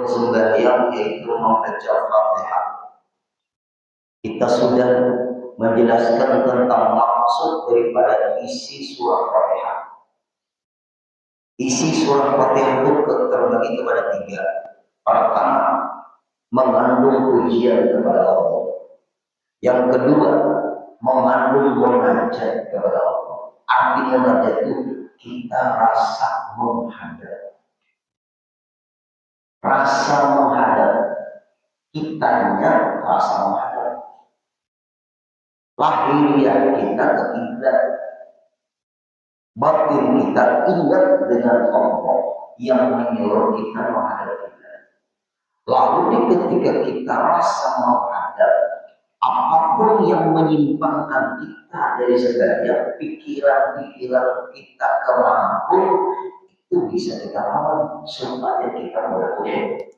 sembahyang yaitu membaca Fatihah. Kita sudah menjelaskan tentang maksud daripada isi surah Fatihah. Isi surah Fatihah itu terbagi kepada tiga. Pertama, mengandung pujian kepada Allah. Yang kedua, mengandung munajat kepada Allah. Arti munajat itu kita rasa menghadap. Rasa menghadap. Kitanya rasa menghadap. Lahiriah kita ke kiblat. Batin kita ingat dengan Allah yang menyuruh kita menghadap kiblat. Lalu ketika kita rasa menghadap, apapun yang menyimpangkan kita dari segala pikiran-pikiran kita kemanapun, itu bisa kita lawan supaya kita berkhusyuk.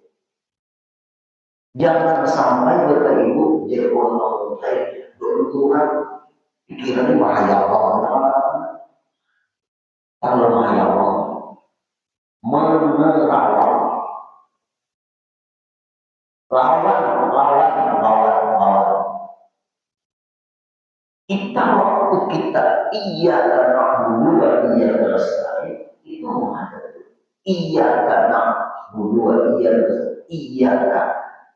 Jangan sampai Bapak Ibu jerono berhubungan pikiran bahaya banget. Kalau bahaya banget, menerawang, lawan. Kita waktu kita iya karena dulu iya selesai itu menghadap. Iya karena dulu iya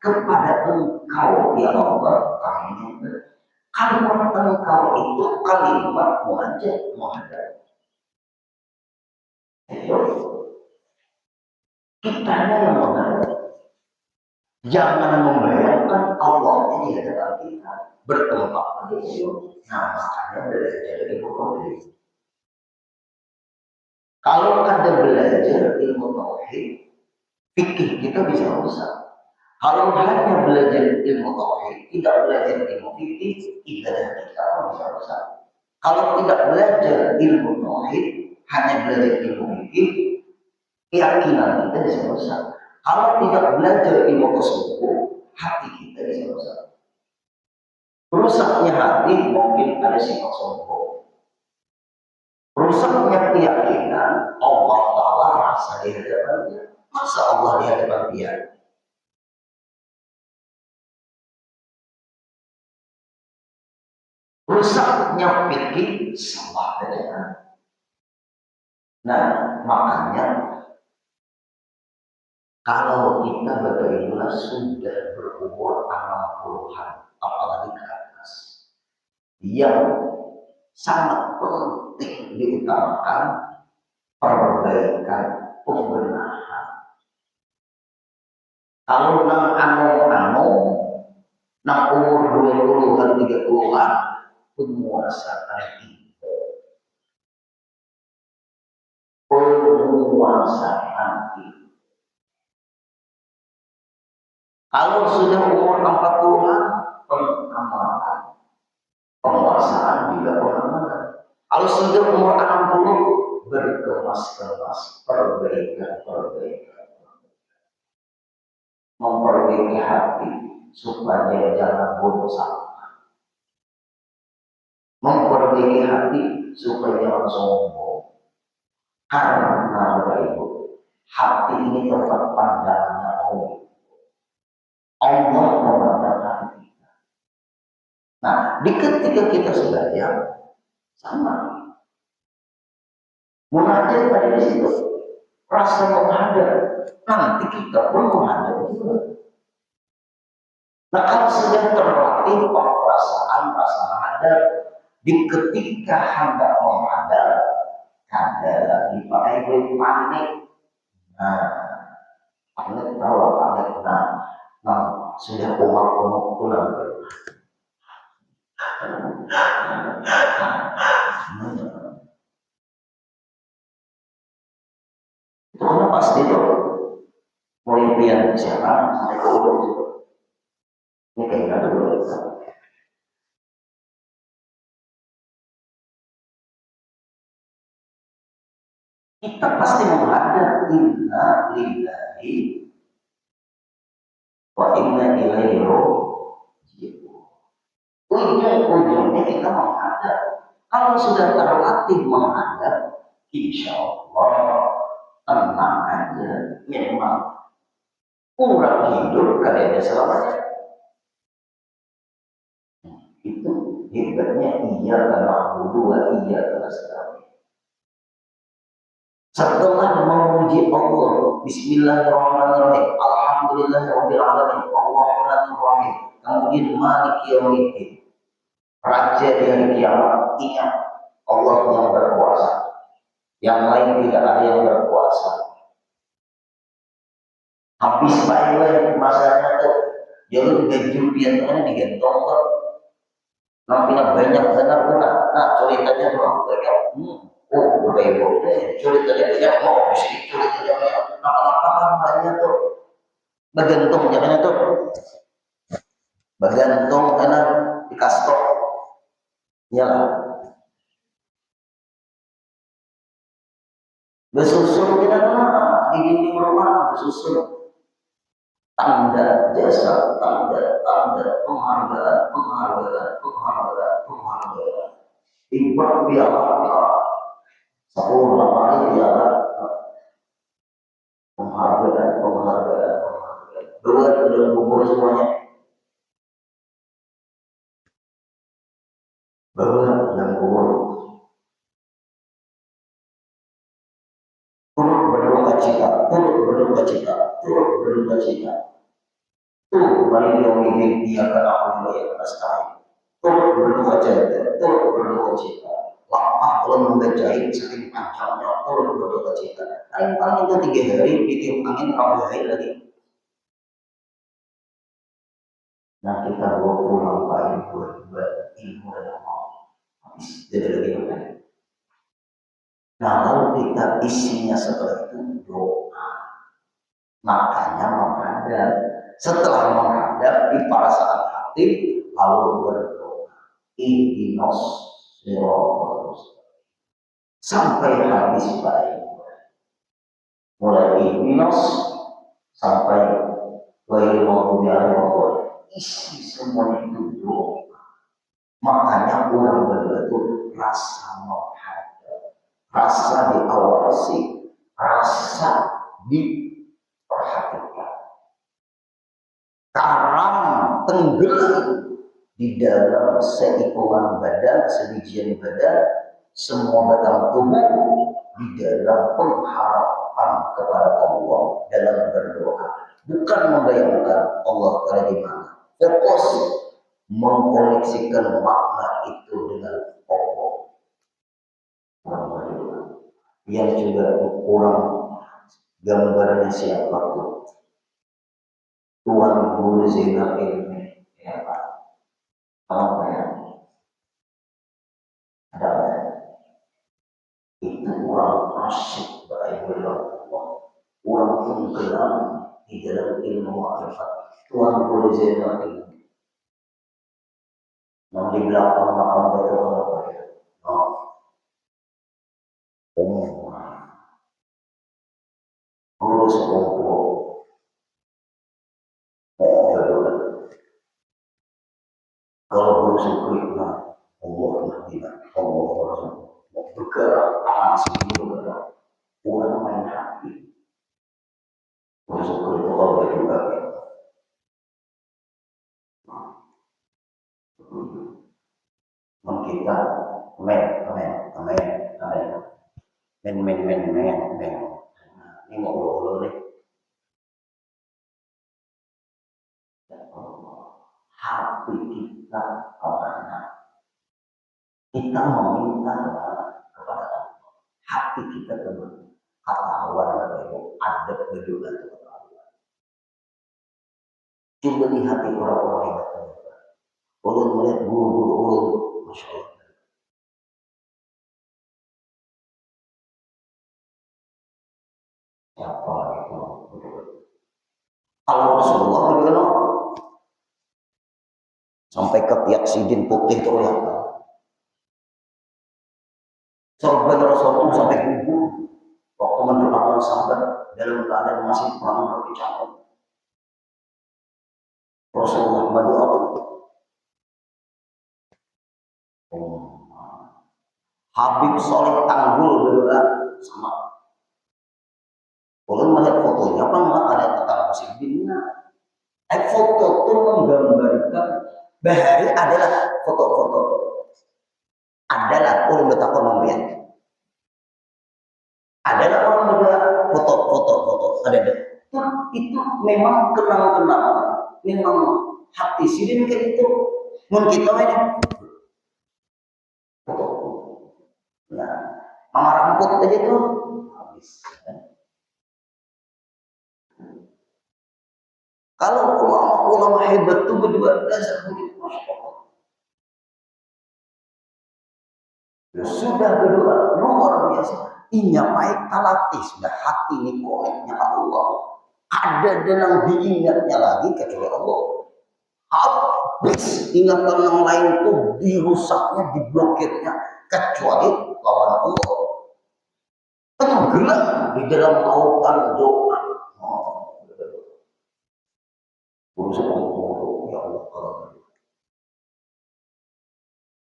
kepada Engkau ya Allah kami. Kalimat Engkau itu kalimat wajib menghadap. Kitanya yang menghadap. Jangan membayangkan Allah di hadapan kita bertempat di sini. Nah, makanya belajar ilmu tauhid. Kalau ada belajar ilmu tauhid, fikih kita bisa rusak. Kalau hanya belajar ilmu tauhid, tidak belajar ilmu fikih, ibadah kita bisa rusak. Kalau tidak belajar ilmu tauhid, hanya belajar ilmu fikih, keyakinan kita bisa rusak. Kalau tidak belajar ilmu tasawuf, hati kita bisa rusak. Rusaknya hati mungkin ada sifat sombong. Rusaknya keyakinan Allah Ta'ala rasa di hadapannya. Masa Allah di hadapan dia? Rusaknya pikir salah dengan. Nah, makanya kalau kita betul-betul sudah berumur 60-an, apalagi ke atas, yang sangat penting diutamakan perbaikan pembenahan. Kalau nang nang umur 20-an 30-an penguasaan itu. Penguasaan itu. Kalau sudah umur 40-an pengamalan. Penguasaan juga pengamalan. Kalau sudah umur 60 berkemas-kemas perbaikan. Memperbaiki hati supaya jangan bodoh salah. Memperbaiki hati supaya jangan sombong. Karena Bapak Ibu, hati ini tempat pandangannya Allah. Allah memandang hati kita. Nah, ketika kita sembahyang sama. Munajat pada di situ. Rasa menghadap. Nanti kita pun menghadap juga. Nah, kalau sudah terlatih perasaan rasa menghadap, di ketika hendak menghadap, ada lagi pakai panik. Nah, panik tahu panik. Nah, sudah umur pulang. Itu karena pasti tuh mau impian siapa sampai ke ujung itu. Ini kayaknya dulu. Kita pasti menghadap inna lillahi wa inna ilaihi raji'un. Ujung-ujungnya kita menghadap. Kalau sudah terlatih menghadap, insya Allah tenang aja. Memang Orang hidup kalian selamanya. Itu hebatnya iya karena dua iya karena sekali. Setelah memuji Allah, Bismillahirrahmanirrahim, Alhamdulillahirabbil alamin, Arrahmanir Rahim, kemudian Maliki Yaumiddin, Raja di hari kiamat, ingat Allah yang berkuasa, yang lain tidak ada yang berkuasa. Habis baiklah masanya tuh, jalur gaji piannya digantong tuh. Nanti banyak benar benar. Nah ceritanya doang banyak. Oh udah ibu, ceritanya banyak. Oh di sini ceritanya banyak. Apa banyak tuh? Bergantung jangan tuh. Bergantung karena di kastor. Iyalah. Bersusun kita di dinding rumah bersusun. Tanda jasa, tanda penghargaan. Ibarat piala, 10 kali piala, penghargaan. Dua dalam kubur semuanya. Bawa dalam kubur. Turut berduka cita. Tuh, mari yang ingin dia kena Allah yang nasta'in. Turut berduka cita. Lapah kalau membacai saking panjangnya, turut berduka cita. Paling itu 3 hari, ditiup angin, ramai hari lagi. Nah kita bawa pulang paling buat ilmu dan amal. Habis, jadi lagi makan. Nah lalu kita isinya setelah itu doa. Makanya menghadap. Setelah menghadap di perasaan hati, lalu berdoa. Ihdinas siratal mustaqim. Sampai habis baik. Mulai ihdinas sampai ghairil maghdubi alaihim. Isi semua itu doa. Makanya orang berdua itu rasa menghadap, rasa diawasi, rasa diperhatikan. Karang tenggelam di dalam seikungan badan, sebijian badan, semua batang tubuh di dalam pengharapan kepada Allah dalam berdoa. Bukan membayangkan Allah ada di mana. Fokus mengkoneksikan makna itu dengan Allah. Yang juga kurang gambarnya siapa tuh? Tuan Guru Zainal Ilmi, ya Pak. Apa ya? Ada ya? Itu orang asyik beribadah Allah. Orang tenggelam di dalam ilmu ma'rifat. Tuan Guru Zainal Ilmi. Yang di belakang makam Baitul Allah ya. Guru sepupu. Kalau guru syukri, nah Allah bergerak tangan sini bergerak. Orang main hati. Guru syukri itu kalau juga ya. Kita men. Ini mau ulu nih. Hati kita kemana? Kita meminta kepada Allah. Hati kita kemana? Kata Allah ada berdoa kepada Allah. Coba di hati orang-orang hebat. Ulun melihat guru-guru ulun, Masya Allah. Siapa itu? Kalau Rasulullah bagaimana? Sampai ketiak sidin putih itu ya. Sorban Rasulullah sampai gugur waktu mendoakan sahabat dalam keadaan masih perang berbicara. Rasulullah mendoakan. Habib Soleh Tanggul berdoa sama. Kalau melihat fotonya apa nggak ada kata masih bina. Foto itu menggambarkan bahari adalah foto-foto. Adalah orang bertakwa membiak. Adalah orang berbuat foto-foto. Ada. Itu memang kenang-kenang, memang hati sirin ke itu. Mun kita ini foto. Nah, amarah foto aja tuh habis. Kalau ulama hebat tuh berdua dasar begitu, masya Allah. Ya, sudah berdua luar biasa. Inya baik talati sudah hati ini koneknya Allah. Ada dalam diingatnya lagi kecuali Allah. Habis ingatan yang lain tuh dirusaknya, diblokirnya kecuali lawan Allah. Tenggelam di dalam lautan doa. Urusan Allah, ya Allah kalau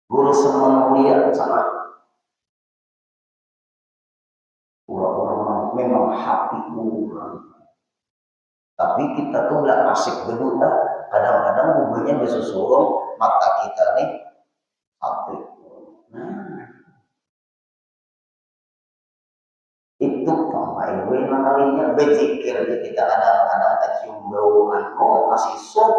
urusan manusia sana orang-orang memang hati orang, tapi kita tuh nggak asik berdua. Kadang-kadang bubunya bersusurung mata kita nih hati. Nah, itu pemain gue namanya berzikir. Kita kadang-kadang cium bau masih sok.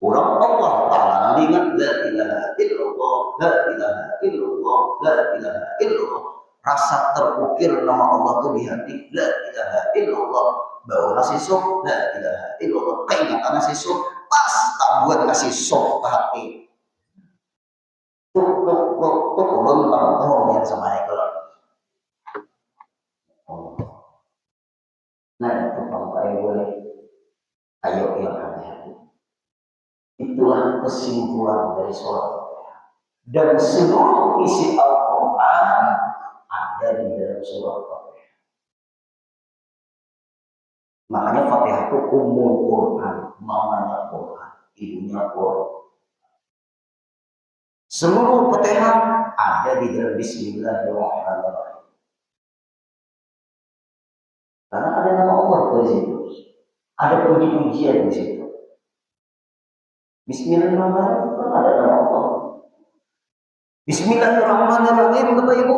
Orang Allah Ta'ala ingat la ilaha illallah, la ilaha illallah, la ilaha illallah. Rasa terukir nama Allah itu di hati, la ilaha illallah. Bau nasi sok, la ilaha illallah. Keingatan nasi sok, pas tak buat nasi sok ke hati. Tuk lontang tuh yang sama ekor. Nah itu pangkai boleh. Ayo yang hati-hati. Itulah kesimpulan dari sholat. Dan seluruh isi Al-Quran ada di dalam surah Fatihah. Makanya Fatihah itu umul Quran, mamanya Quran, ibunya Quran. Seluruh Fatihah ada di dalam Bismillahirrahmanirrahim. Karena ada nama Allah di situ, ada puji-pujian di situ. Bismillahirrahmanirrahim ada nama Allah. Bismillahirrahmanirrahim, Bapak Ibu.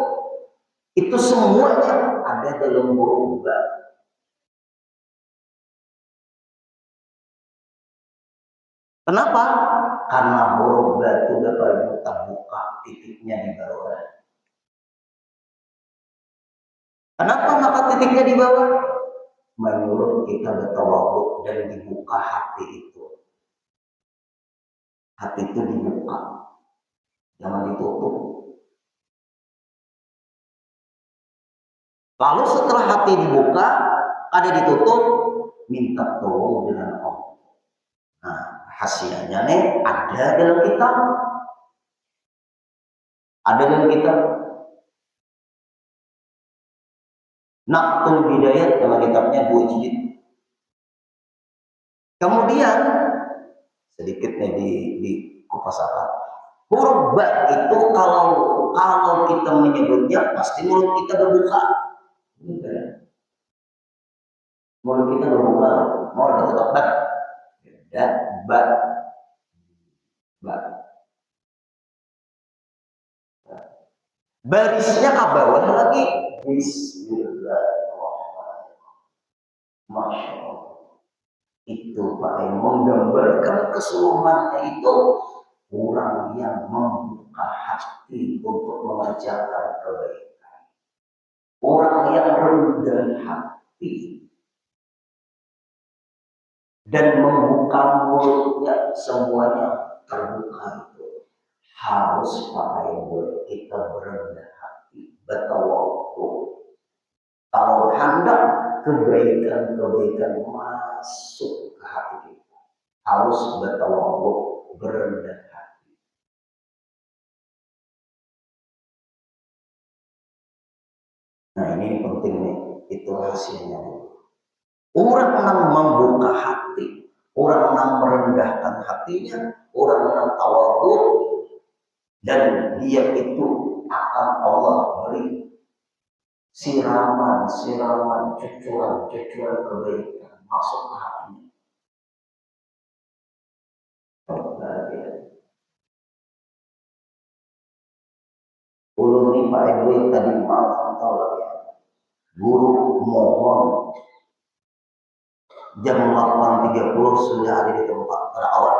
Itu semuanya ada dalam huruf-huruf. Kenapa? Karena huruf itu Bapak Ibu terbuka titiknya di bawah. Kenapa maka titiknya di bawah? Menurut kita bertawadhu dan dibuka hati itu. Hati itu dibuka, jangan ditutup. Lalu setelah hati dibuka, ada ditutup, minta tolong dengan Allah. Nah, hasilnya nih ada dalam kitab. Ada dalam kitab. Naqtul Bidayat dalam kitabnya 2 jilid. Kemudian sedikitnya di kupas apa? Huruf ba itu kalau kita menyebutnya pasti mulut kita berbuka. Mulut kita berbuka, mau tetap ba. Dan ba. Barisnya ke bawah lagi. Bismillahirrahmanirrahim. Masya Allah. Itu Pak yang menggambarkan keseluruhannya itu orang yang membuka hati untuk mengerjakan kebaikan. Orang yang rendah hati dan membuka mulutnya semuanya terbuka itu harus Pak Ibu kita berendah hati, bertawadhu. Kalau hendak kebaikan masuk ke hati kita, harus bertawadhu, berendah hati. Nah ini penting nih, itu rahasianya. Orang yang membuka hati, orang yang merendahkan hatinya, orang yang tawadhu, dan dia itu akan Allah beri siraman, cucuran kebaikan masuk ke hatinya. Ulun ini Pak Ibu tadi malam tahu lagi ya. Guru mohon jam 8.30 sudah ada di tempat perawat.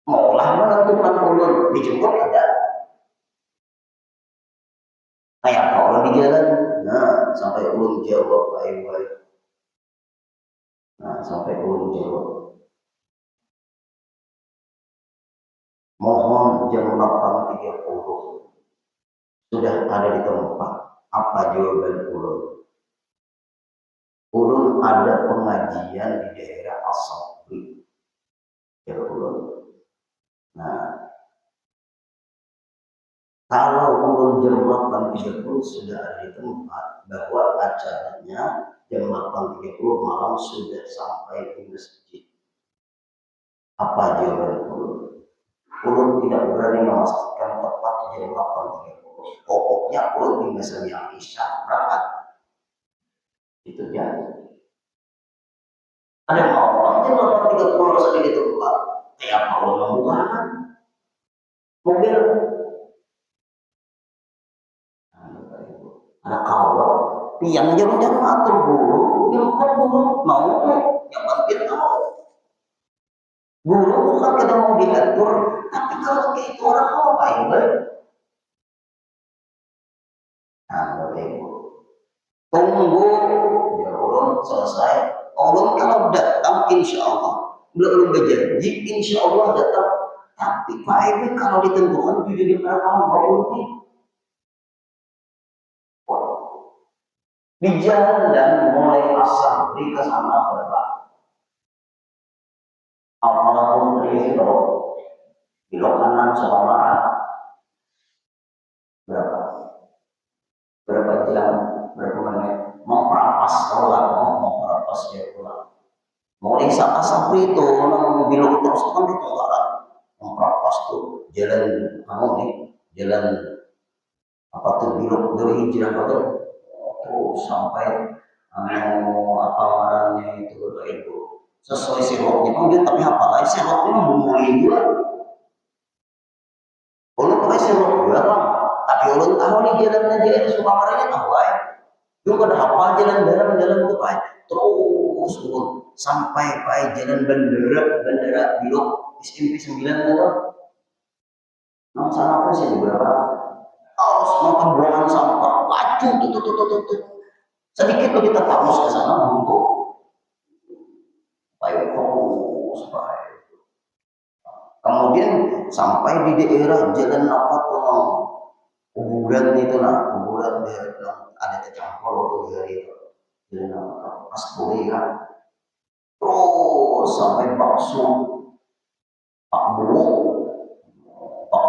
Maulah menentukan ulun dijemput ada. Kayak kalau di jalan, nah sampai ulun jawab Pak Ibu. Nah sampai ulun jawab. Mohon jam 8.30 sudah ada di tempat. Apa jawaban ulun? Ulun ada pengajian di daerah Asabri. Ya ulun. Nah, kalau ulun jam 8.30 sudah ada di tempat, bahwa acaranya jam 8.30 malam sudah sampai di masjid. Apa jawaban ulun? Ulun tidak berani memastikan tepat jam 8.30. Pokoknya ulun di misalnya Isya berangkat. Itu dia. Ada yang mau jam 8.30 saja di tempat. Kayak apa ulun membukaan? Mobil. Ada kawan. Yang jam-jam atur guru, jam guru mau yang mampir mau. Guru bukan kita mau diatur, tapi kalau kayak itu orang mau ngapain baik? Nah, Bapak Ibu, tunggu ya ulun selesai. Ulun kalau datang insya Allah, belum berjanji insya Allah datang. Tapi Pak Ibu kalau ditentukan tujuh di belakang mau ini. Di jalan dan mulai asal di kesana berapa? Apapun dari itu, belok kanan selama berapa? Berapa jam? Berapa menit? Mau merapas pulang, mau merapas dia pulang. Mau desa Asabri itu, orang belok terus kan itu orang mau merapas tuh jalan, jalan apa tuh belok dari hijrah betul, terus sampai apa namanya itu sesuai seroknya pun dia tapi apa lagi seroknya memulai juga. Ulun pakai serok juga bang, tapi ulun tahu nih jalan aja itu suka marahnya tahu ya. Lu pada apa jalan itu pak, terus ulun sampai pak jalan bandara Bilok SMP 9 itu. Nang sana apa sih berapa? Harus makan buangan sampah, laju tuh. Sedikit lebih tertamus ke sana untuk baik terus baik. Kemudian sampai di daerah jalan apa tuh kuburan itu nah kuburan ada tercampur tuh dari jalan apa pas kan terus sampai bakso Pak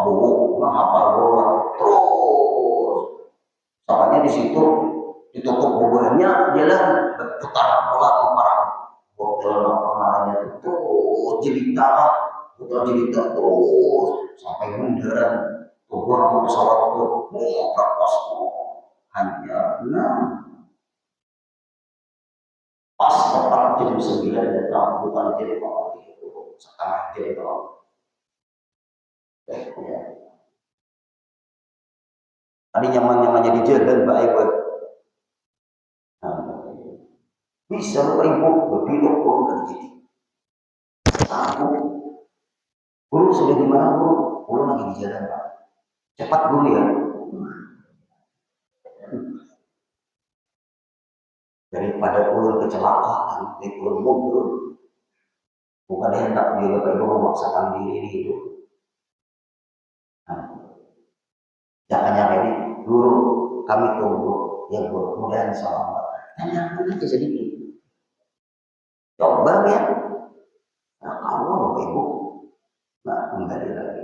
Bowo nah hafal bola terus soalnya di situ ditutup buburnya jalan berputar bola para botol namanya itu terus jelita terus sampai bundaran Bogor pesawat itu terpas hanya pas tepat jam 9 datang bukan jam 8 itu setengah jam doang. Ya. Tadi nyaman-nyamannya di jalan baik buat bisa Bapak Ibu berbelok pun ke jadi. Aku guru sudah di mana guru lagi di jalan Pak. Cepat guru ya. Daripada ulun kecelakaan di ulun mobil, bukan hendak dia Bapak Ibu memaksakan diri itu. Jangan ini guru kami tunggu ya guru kemudian selamat. Tanyakan aja sedikit. Coba ya. Nah kamu Bapak Ibu, nah kembali lagi.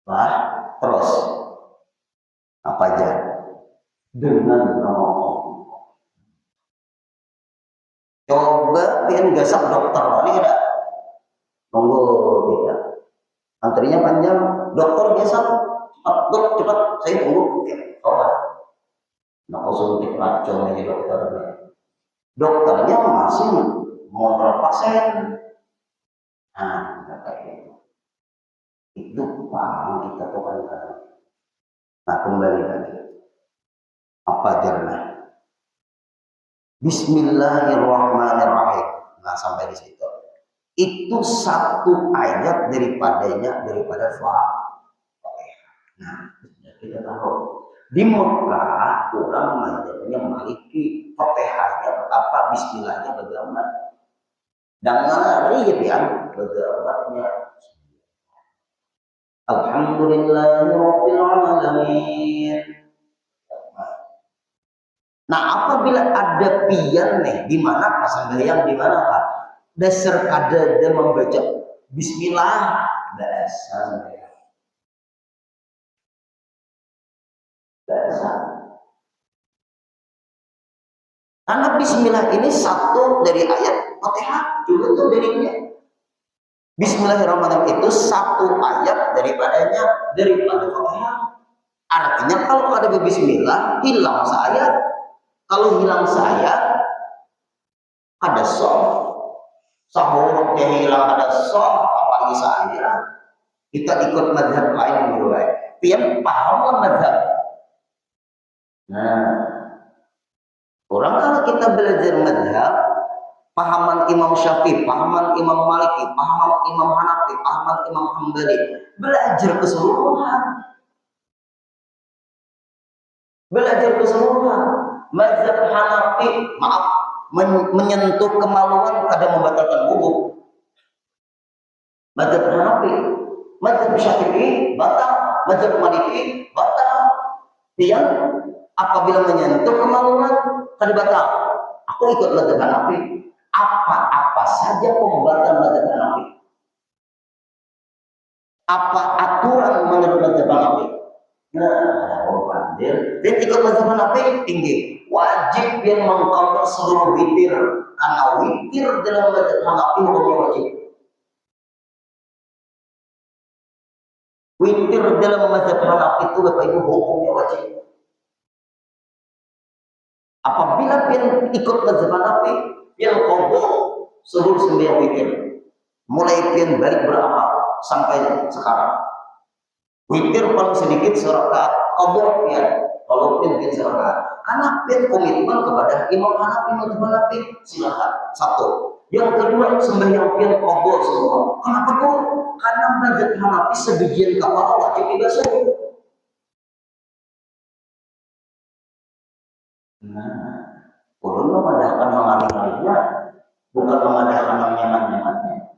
Nah terus apa aja dengan nama Allah. Coba pian gasak dokter ini ada nunggu kita. Antrinya panjang, dokter biasa dok cepat saya tunggu. Oke, coba. Nah, suntik racun aja dokternya. Dokternya masih mengontrol pasien. Nah, katanya itu paham kita tuh kan. Nah, kembali lagi. Apa jernih? Bismillahirrahmanirrahim. Nah, sampai di situ. Itu satu ayat daripada Fatihah. Nah, kita tahu di Mekah orang menjadinya Maliki, Fatihahnya apa, Bismillahnya bagaimana? Dan ngari yang bagaimana? Alhamdulillahirabbil alamin. Nah, apabila ada pian nih, di mana pasang bayang di mana Pak? Dasar ada dia membaca Bismillah, dasar dasar. Karena Bismillah ini satu dari ayat Fatihah, juga itu darinya. Bismillahirrahmanirrahim itu satu ayat daripada Fatihah. Artinya kalau ada Bismillah hilang seayat. Kalau hilang seayat ada sahur yang hilang ada apalagi saya kita ikut mazhab lain mulai pian pahamlah mazhab. Nah, orang kalau kita belajar mazhab, pahaman Imam Syafi'i, pahaman Imam Maliki, pahaman Imam Hanafi, pahaman Imam Hambali, belajar keseluruhan. Mazhab Hanafi, maaf, menyentuh kemaluan kadang membatalkan wudu. Mazhab Hanafi, mazhab Syafi'i batal, mazhab Maliki batal. Yang apabila menyentuh kemaluan kadang batal. Aku ikut mazhab Hanafi. Apa saja pembatal mazhab Hanafi? Apa aturan menurut mazhab Hanafi? Nah, pandil. Dan ikut mazhab Hanafi tinggi. Wajib yang mengqadha seluruh witir. Karena witir dalam mazhab Hanafi hukumnya wajib. Witir dalam mazhab Hanafi itu Bapak Ibu hukumnya wajib. Apabila pian ikut mazhab Hanafi, pian qadha seluruh 9 witir. Mulai pian balik beramal sampai sekarang. Witir paling sedikit serakaat, qadha pian kalau pian serakaat. Karena pian komitmen kepada Imam Hanafi, silakan. Satu. Yang kedua, sembahyang pian qadha semua. Kenapa kok? Karena mazhab Hanafi sebagian kepala wajib dibasuh. Nah, ulun memadahkan mengalih-alihnya, bukan memadahkan menyaman-nyamannya.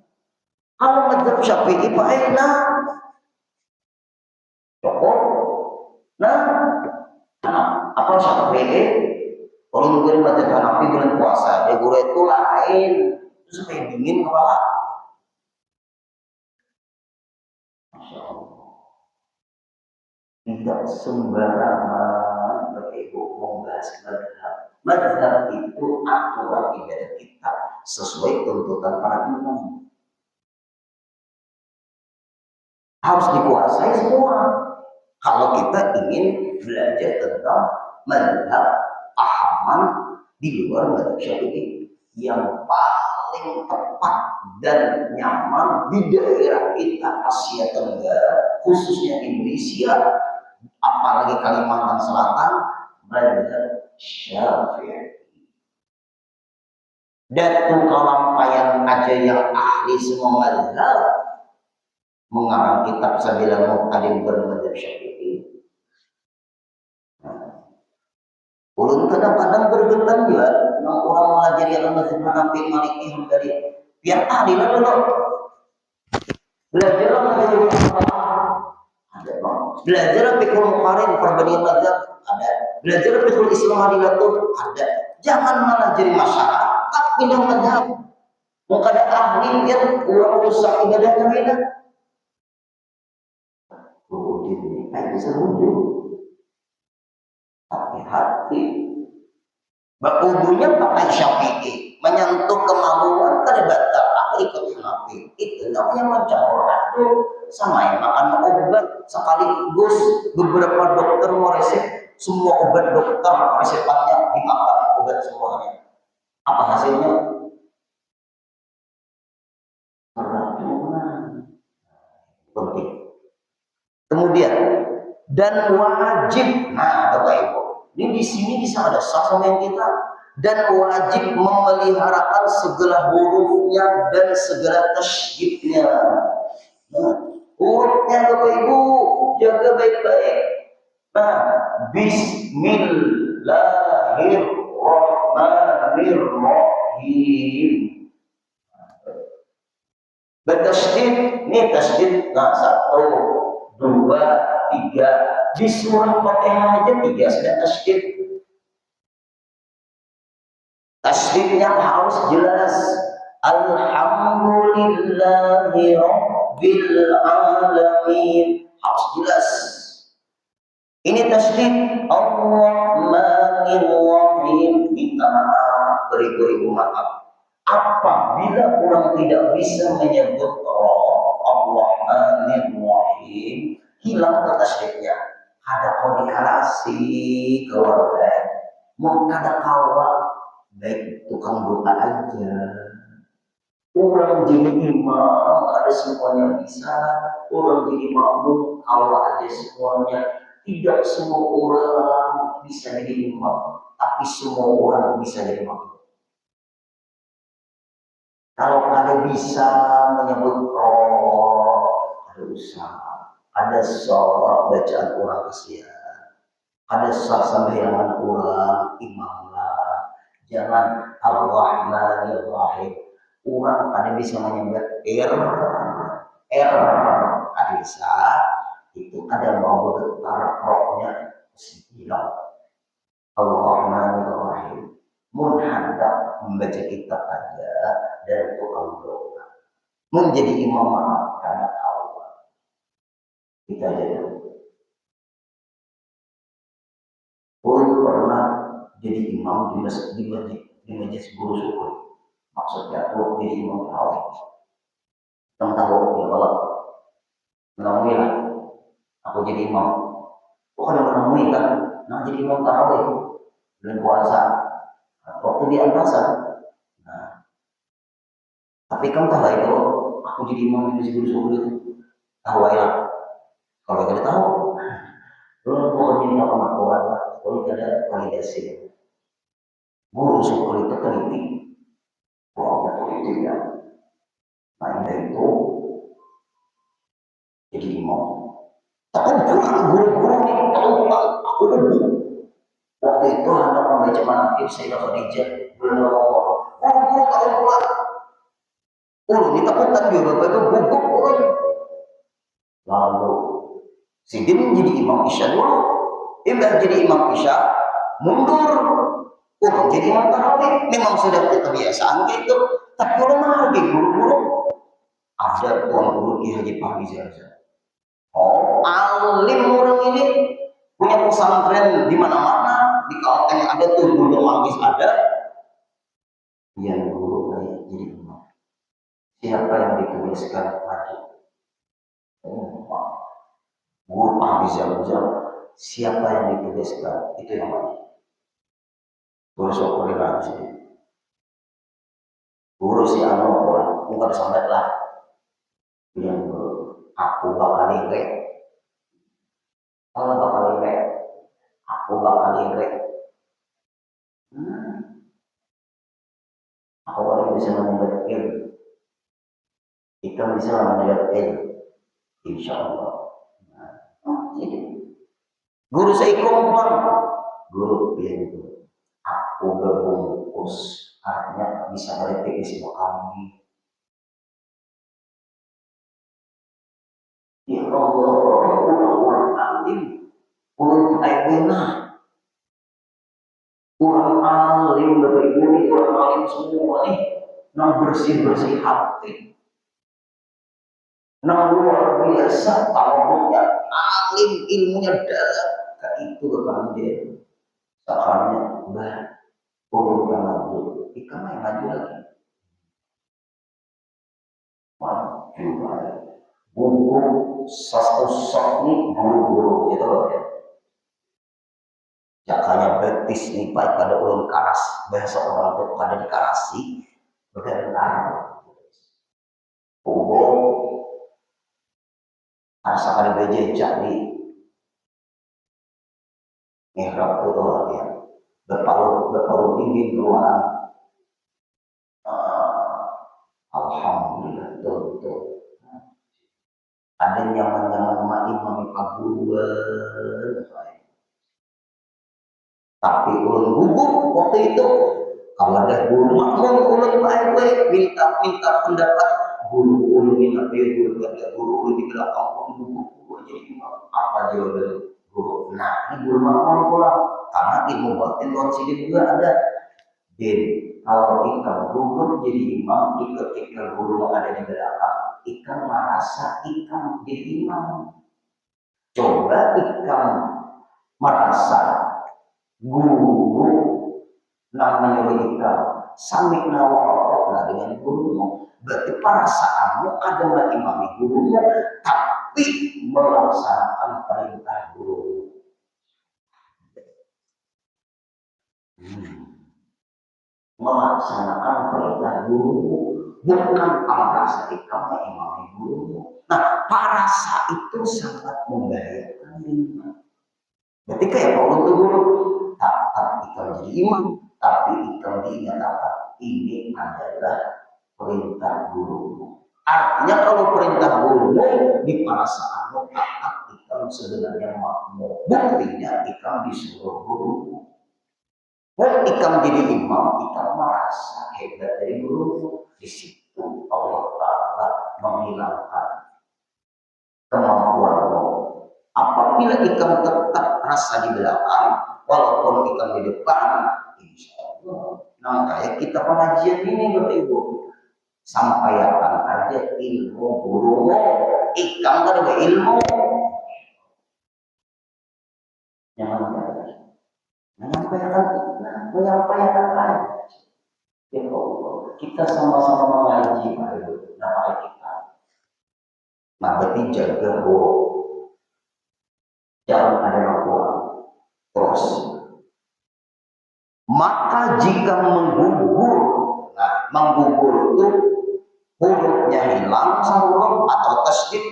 Kalau mazhab Syafi'i Pak cukup. Nah, apa Syafi'i? Kalau mungkin mazhab Hanafi bulan puasa, dia guru itu lain, itu supaya dingin kepala. Masya Allah. Tidak sembarangan Bapak Ibu membahas mazhab. Mazhab itu aturan ibadah kita sesuai tuntutan para imam. Harus dikuasai semua. Kalau kita ingin belajar tentang mazhab pahaman di luar mazhab Syafi'i yang paling tepat dan nyaman di daerah kita Asia Tenggara, khususnya Indonesia, apalagi Kalimantan Selatan, mazhab Syafi'i. Datu Kalampayan aja yang ahli semua mazhab mengarang kitab Sabilal Muqtadim bermadzhab Syafi'i. Ulun kadang-kadang bergetar juga orang mengajari al-mazhab Hanafi, Maliki, Hambali. Biar ahli lah dulu. Belajar mazhab ada. Belajar fiqhul muqarrin perbandingan mazhab ada. Belajar fiqhul Islam hadilatul ada. Jangan malah jadi masyarakat pindah mazhab. Mau kada ahli yang orang rusak ibadahnya beda. Bisa wudhu, hati-hati. Wudunya pakai Syafi'i, menyentuh kemaluan kada batal. Aku ikut Hanafi. Itu namanya mencampur sama yang makan obat sekaligus beberapa dokter mau resep semua obat dokter resepnya dimakan obat semuanya. Apa hasilnya? Keracunan. Penting. Kemudian dan wajib, nah Bapak Ibu, ini di sini bisa ada sama yang kita, dan wajib memeliharakan segala hurufnya dan segala tasydidnya. Nah, hurufnya Bapak Ibu jaga baik-baik. Nah, Bismillahirrahmanirrahim. Bertasydid, ini tasydid, nah 1, 2, 3. Di surah Fatihah aja 3 sudah tasydid. Tasydidnya harus jelas. Alhamdulillahi Rabbil Alamin. Harus jelas. Ini tasydid. Ar-Rahmanir-Rahim. Minta maaf, beribu-ribu maaf. Apabila orang tidak bisa menyebut Ar-Rahmanir-Rahim, hilang tasydidnya. Ada kodikalasi keluarga. Mau kada kawa, baik tukang doa aja. Orang jadi imam, ada semuanya bisa. Orang jadi makmum, kawa aja semuanya. Tidak semua orang bisa jadi imam, tapi semua orang bisa jadi makmum. Kalau ada bisa menyebut roh, ada usaha, ada sholat bacaan orang kesian, ada sah sambayangan orang imamlah. Jangan Ar-Rahmanir-Rahim. Orang ada bisa menyebut ada bisa. Itu ada mau bergetar rohnya hilang. Ar-Rahmanir-Rahim. Menghadap membaca kitab aja dan tukang doa. Menjadi imam maaf karena Allah. Kita aja dulu. Orang pernah jadi imam di masjid guru syukur. Maksudnya kalau jadi imam tarawih. Kamu tahu ya Allah. Menemui lah. Aku jadi imam. Kok ada menemui kan? Nah jadi imam tarawih. Bulan puasa. Waktu di antasa. Nah, tapi kamu tahu ya kalau aku jadi imam di masjid guru syukur itu. Tahu ya. Kalau tidak tahu. Belum pokoknya ini apa makuat lah. Kalau tidak ada validasi. Guru syukur itu teliti. Kalau teliti ya. Nah itu jadi imam. Tapi pulang guru-guru ini tahu pulang. Aku dulu. Waktu itu anak membaca manakib Sayyidah Khadijah. Belum Allah. Guru-guru tahu pulang. Ini takutan juga Bapak itu gugup pulang. Lalu Sidin jadi imam Isya dulu. Udah jadi imam Isya, mundur. Jadi imam tarawih. Memang sudah kebiasaan gitu. Tapi kalau lagi guru-guru, ada tuan guru Ki Haji Fahmi Zaza. Oh, alim orang ini punya pesantren di mana-mana, di Kalteng ada tuh, Gunung Manggis ada. Yang guru kayak jadi imam. Siapa yang dituliskan maju? Guru Fahmi Zaza. Siapa yang dituliskan itu yang maju. Guru Sokori lagi. Guru si Ano orang bukan sampai lah. Yang aku bakal lirik. Kalau bakal lirik, aku bakal lirik. Aku paling bisa menyebut ilmu. Kita bisa menyebut ilmu. Insya Allah. Jadi guru saya kompon. Guru yang itu. Aku berbungkus. Artinya bisa merepetisi kami. Ya Allah, orang alim, orang benar. Orang alim, Bapak Ibu ini orang alim semua nih, yang bersih-bersih hati. Yang luar biasa, tawabnya alim, ilmunya dalam. Itu kepada dia. Sakarnya, bah, orang yang maju, ikan yang maju lagi. Maju lagi. Buku satu sok ini guru-guru gitu loh ya. Jakanya betis nih Pak kada ulun karas bahasa orang tuh kada dikarasi begadang umum asa kada bejejak di mihrab itu ya berpalu dingin ruangan. Alhamdulillah betul. Ada nyaman-nyaman imam paguan. Tapi ulun gugup waktu itu kalau ada guru makmum ulun baik minta pendapat guru ulun ini tapi guru ulun di belakang guru jadi apa jawaban guru. Nah ini guru makmum pula karena ilmu batin luar sidik juga ada. Dan kalau ikan gugur jadi imam ketika guru ada di belakang ikan merasa ikan jadi imam. Coba ikan merasa guru namanya ikan sambil nawar dengan gurumu berarti perasaanmu adalah imami gurumu tapi melaksanakan perintah guru. Melaksanakan perintah guru bukan merasa ikan imami gurumu. Nah parasa itu sangat membahayakan imam. Berarti kayak kalau untuk guru tak ikan jadi imam tapi ikan dinyatakan ini adalah perintah guru. Artinya kalau perintah guru di perasaanmu taat ikan sebenarnya makmum. Buktinya ikan disuruh guru. Dan ikan jadi imam, ikan merasa hebat dari guru. Di situ Allah Ta'ala menghilangkan kemampuanmu. Apabila ikan tetap rasa di belakang, walaupun ikan di depan, insya Allah. Nah, kayak kita pengajian ini Bapak Ibu, sampaikan aja ilmu gurumu, ikan kan ada ilmu. Menyampaikan aja. Ya Allah, kita sama-sama mengaji Bapak Ibu, nama kita. Nah, berarti jaga jangan ada laporan terus. Maka jika menggugur, nah menggugur itu hurufnya hilang satu huruf atau tasdid,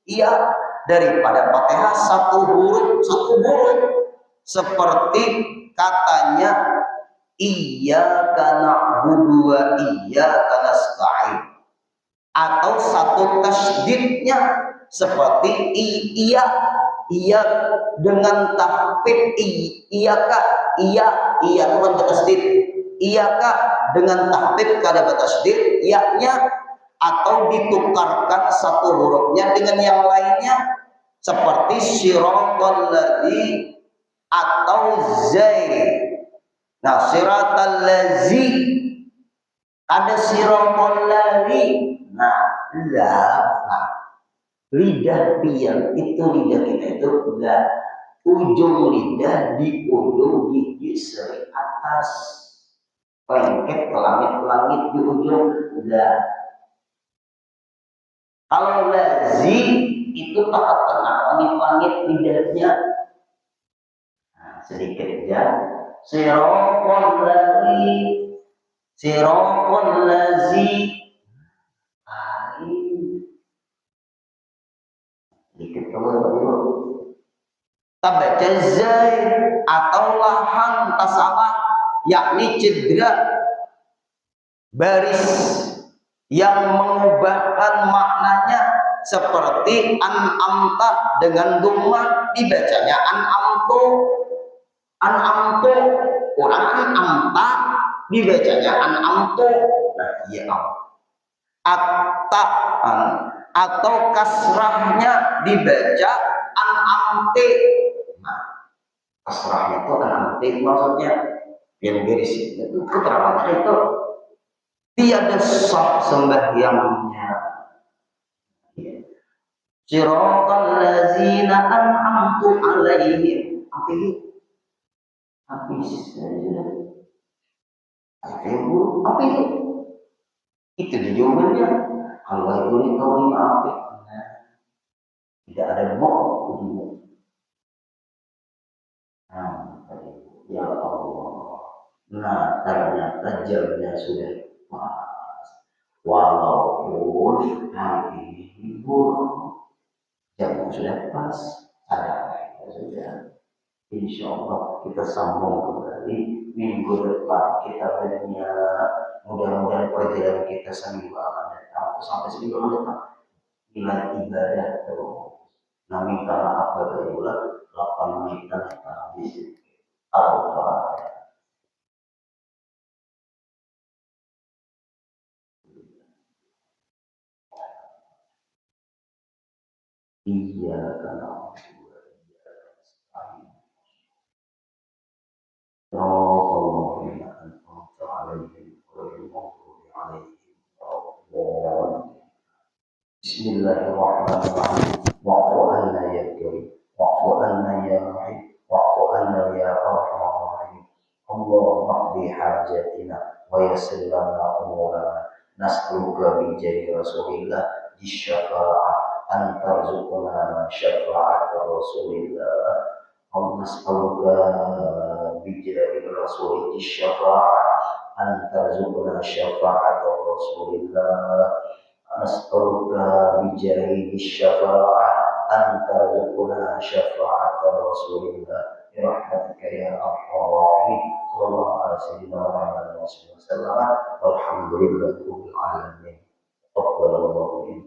iya daripada Fatihah satu huruf seperti katanya iyyaka na'budu wa iyyaka nasta'in atau satu tasdidnya seperti iya dengan tahqiq iya dengan tasdid iyaka dengan tahqiq kada bertasdid iya-nya atau ditukarkan satu hurufnya dengan yang lainnya seperti siratal ladzi atau zai. Nah siratal ladzi ada siratal ladzi lidah pian itu lidah kita itu enggak ujung lidah di ujung gigi seri atas lengket ke langit di ujung enggak. Kalau lazi itu pakai tengah langit lidahnya. Nah, sedikit aja siraqal lazi dikit tabaca zai atau lahan tasalah yakni cedera baris yang mengubahkan maknanya seperti an'amta dengan dhamma dibacanya an'amtu orang an'amta dibacanya an'amtu. Nah iya atau kasrahnya dibaca an'amti. Nah kasrahnya itu an'amti maksudnya yang garis itu keterangan itu tiada sah sembahyangnya. Siratal ladzina an'amtu alaihim. Apa itu jawabannya. Kalau itu kau dimaafkan, tidak ada mau. Ya Allah. Nah, ternyata jamnya sudah pas. Walaupun hari ini libur, jamnya sudah pas. Ada sudah. Insya Allah kita sambung kembali minggu depan kita banyak. Mudah-mudahan perjalanan kita seminggu akan datang sampai seminggu akan datang dengan ibadah terus. Nah, minta maaf pada Allah 8 menitan yang habis. Al-Fatihah. Iya karena Bismillahirrahmanirrahim. Wa'fu anna ya karim. Wa'fu anna ya rahim. Wa'fu anna ya arhamar rahim. Allahumma qdi hajatina wa yassir lana umurana. Nas'aluka bi jahi Rasulillah di syafa'ah an tarzuqna syafa'at Rasulillah. اللهم نسألك بجاه الرسول الشفاعة أن ترزقنا شفاعة رسول الله نسألك بجاه الشفاعة أن ترزقنا شفاعة رسول الله برحمتك يا أرحم الراحمين صلى الله على سيدنا محمد وسلم والحمد لله رب العالمين.